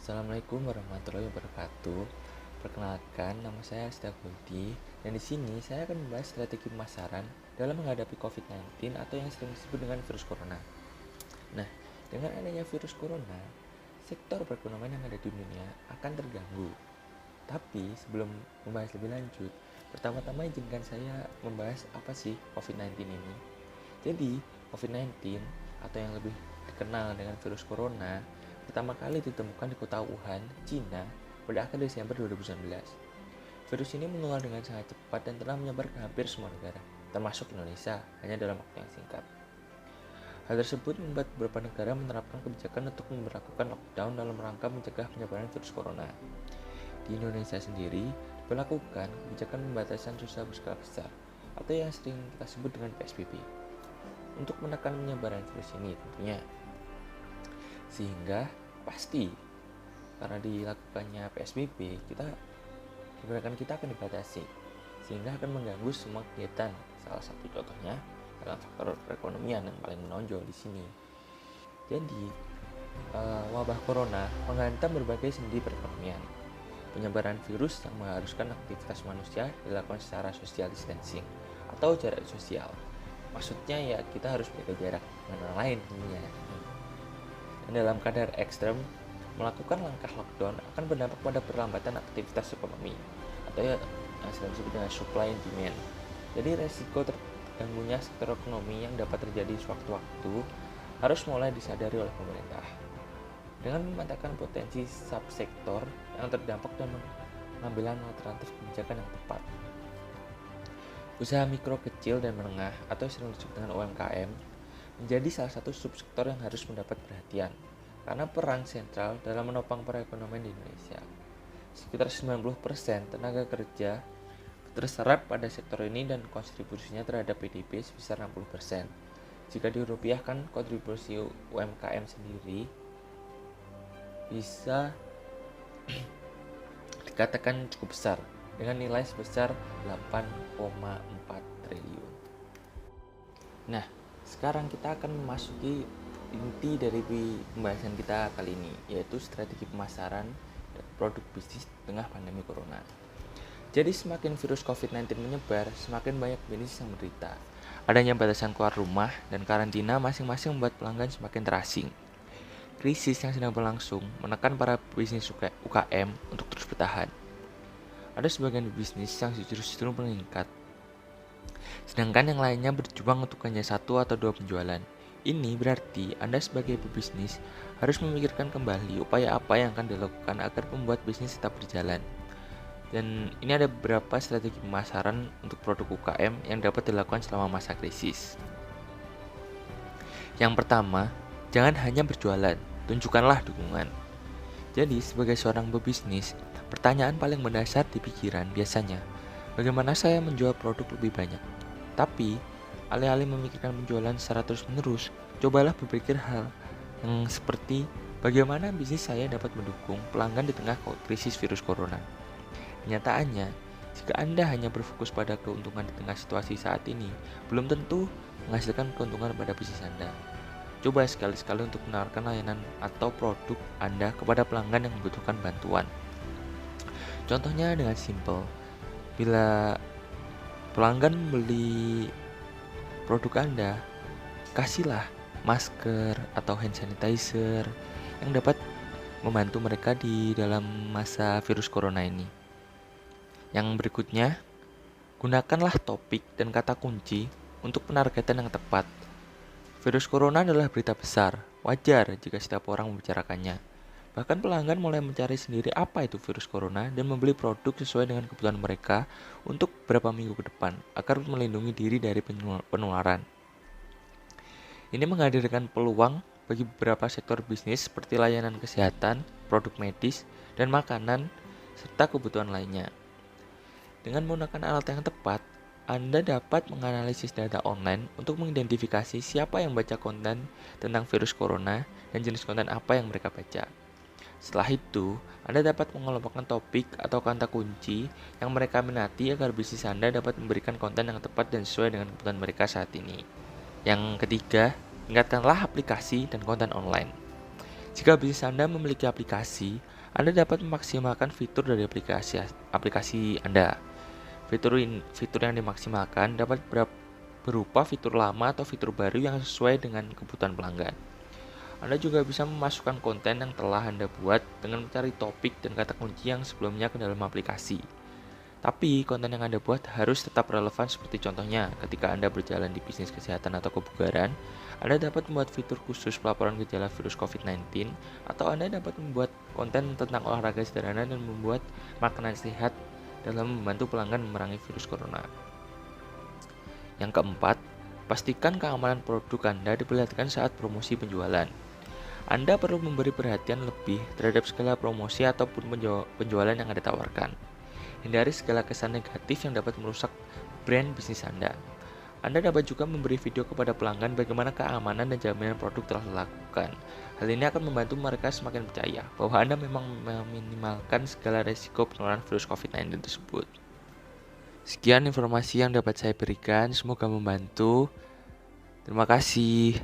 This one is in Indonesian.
Assalamualaikum warahmatullahi wabarakatuh. Perkenalkan, nama saya Astiagudi dan di sini saya akan membahas strategi pemasaran dalam menghadapi COVID-19 atau yang sering disebut dengan virus corona. Nah, dengan adanya virus corona, sektor perekonomian yang ada di dunia akan terganggu. Tapi sebelum membahas lebih lanjut, pertama-tama izinkan saya membahas apa sih COVID-19 ini. Jadi, COVID-19 atau yang lebih dikenal dengan virus corona pertama kali ditemukan di kota Wuhan, Cina pada akhir Desember 2019. Virus ini menular dengan sangat cepat dan telah menyebar ke hampir semua negara, termasuk Indonesia, hanya dalam waktu yang singkat. Hal tersebut membuat beberapa negara menerapkan kebijakan untuk memberlakukan lockdown dalam rangka mencegah penyebaran virus corona. Di Indonesia sendiri, diberlakukan kebijakan pembatasan sosial berskala besar, atau yang sering kita sebut dengan PSBB, untuk menekan penyebaran virus ini tentunya. Sehingga pasti karena dilakukannya PSBB, pergerakan kita akan dibatasi, sehingga akan mengganggu semua kegiatan. Salah satu contohnya dalam faktor perekonomian yang paling menonjol di sini. Jadi, wabah corona menghantam berbagai sendi perekonomian. Penyebaran virus yang mengharuskan aktivitas manusia dilakukan secara social distancing atau jarak sosial. Maksudnya ya kita harus menjaga jarak dengan orang lain tentunya. Dan dalam kadar ekstrem, melakukan langkah lockdown akan berdampak pada perlambatan aktivitas ekonomi atau yang sering disebut dengan supply and demand. Jadi resiko terganggunya sektor ekonomi yang dapat terjadi sewaktu-waktu harus mulai disadari oleh pemerintah dengan memantapkan potensi subsektor yang terdampak dan pengambilan alternatif kebijakan yang tepat. Usaha mikro, kecil, dan menengah atau sering disebut dengan UMKM menjadi salah satu subsektor yang harus mendapat perhatian karena peran sentral dalam menopang perekonomian di Indonesia. Sekitar 90% tenaga kerja terserap pada sektor ini dan kontribusinya terhadap PDB sebesar 60%. Jika dirupiahkan, kontribusi UMKM sendiri bisa dikatakan cukup besar dengan nilai sebesar 8,4 triliun. Nah, sekarang kita akan memasuki inti dari pembahasan kita kali ini, yaitu strategi pemasaran dan produk bisnis di tengah pandemi corona. Jadi semakin virus COVID-19 menyebar, semakin banyak bisnis yang menderita. Adanya batasan keluar rumah dan karantina masing-masing membuat pelanggan semakin terasing. Krisis yang sedang berlangsung menekan para bisnis UKM untuk terus bertahan. Ada sebagian bisnis yang justru meningkat, sedangkan yang lainnya berjuang untuk hanya satu atau dua penjualan. Ini berarti Anda sebagai pebisnis harus memikirkan kembali upaya apa yang akan dilakukan agar membuat bisnis tetap berjalan. Dan ini ada beberapa strategi pemasaran untuk produk UKM yang dapat dilakukan selama masa krisis. Yang pertama, jangan hanya berjualan, tunjukkanlah dukungan. Jadi, sebagai seorang pebisnis, pertanyaan paling mendasar di pikiran biasanya, bagaimana saya menjual produk lebih banyak? Tapi, alih-alih memikirkan penjualan secara terus-menerus, cobalah berpikir hal yang seperti bagaimana bisnis saya dapat mendukung pelanggan di tengah krisis virus corona. Kenyataannya, jika Anda hanya berfokus pada keuntungan di tengah situasi saat ini, belum tentu menghasilkan keuntungan pada bisnis Anda. Coba sekali-sekali untuk menawarkan layanan atau produk Anda kepada pelanggan yang membutuhkan bantuan. Contohnya dengan simple, bila pelanggan beli produk Anda, kasihlah masker atau hand sanitizer yang dapat membantu mereka di dalam masa virus corona ini. Yang berikutnya, gunakanlah topik dan kata kunci untuk penargetan yang tepat. Virus corona adalah berita besar, wajar jika setiap orang membicarakannya. Bahkan pelanggan mulai mencari sendiri apa itu virus corona dan membeli produk sesuai dengan kebutuhan mereka untuk beberapa minggu ke depan agar melindungi diri dari penularan. Ini menghadirkan peluang bagi beberapa sektor bisnis seperti layanan kesehatan, produk medis, dan makanan, serta kebutuhan lainnya. Dengan menggunakan alat yang tepat, Anda dapat menganalisis data online untuk mengidentifikasi siapa yang baca konten tentang virus corona dan jenis konten apa yang mereka baca. Setelah itu, Anda dapat mengelompokkan topik atau kata kunci yang mereka minati agar bisnis Anda dapat memberikan konten yang tepat dan sesuai dengan kebutuhan mereka saat ini. Yang ketiga, tingkatkanlah aplikasi dan konten online. Jika bisnis Anda memiliki aplikasi, Anda dapat memaksimalkan fitur dari aplikasi Anda. Fitur yang dimaksimalkan dapat berupa fitur lama atau fitur baru yang sesuai dengan kebutuhan pelanggan. Anda juga bisa memasukkan konten yang telah Anda buat dengan mencari topik dan kata kunci yang sebelumnya ke dalam aplikasi. Tapi, konten yang Anda buat harus tetap relevan seperti contohnya, ketika Anda berjalan di bisnis kesehatan atau kebugaran, Anda dapat membuat fitur khusus pelaporan gejala virus COVID-19, atau Anda dapat membuat konten tentang olahraga sederhana dan membuat makanan sehat dalam membantu pelanggan memerangi virus corona. Yang keempat, pastikan keamanan produk Anda diperlihatkan saat promosi penjualan. Anda perlu memberi perhatian lebih terhadap segala promosi ataupun penjualan yang Anda tawarkan. Hindari segala kesan negatif yang dapat merusak brand bisnis Anda. Anda dapat juga memberi video kepada pelanggan bagaimana keamanan dan jaminan produk telah dilakukan. Hal ini akan membantu mereka semakin percaya bahwa Anda memang meminimalkan segala resiko penularan virus COVID-19 tersebut. Sekian informasi yang dapat saya berikan, semoga membantu. Terima kasih.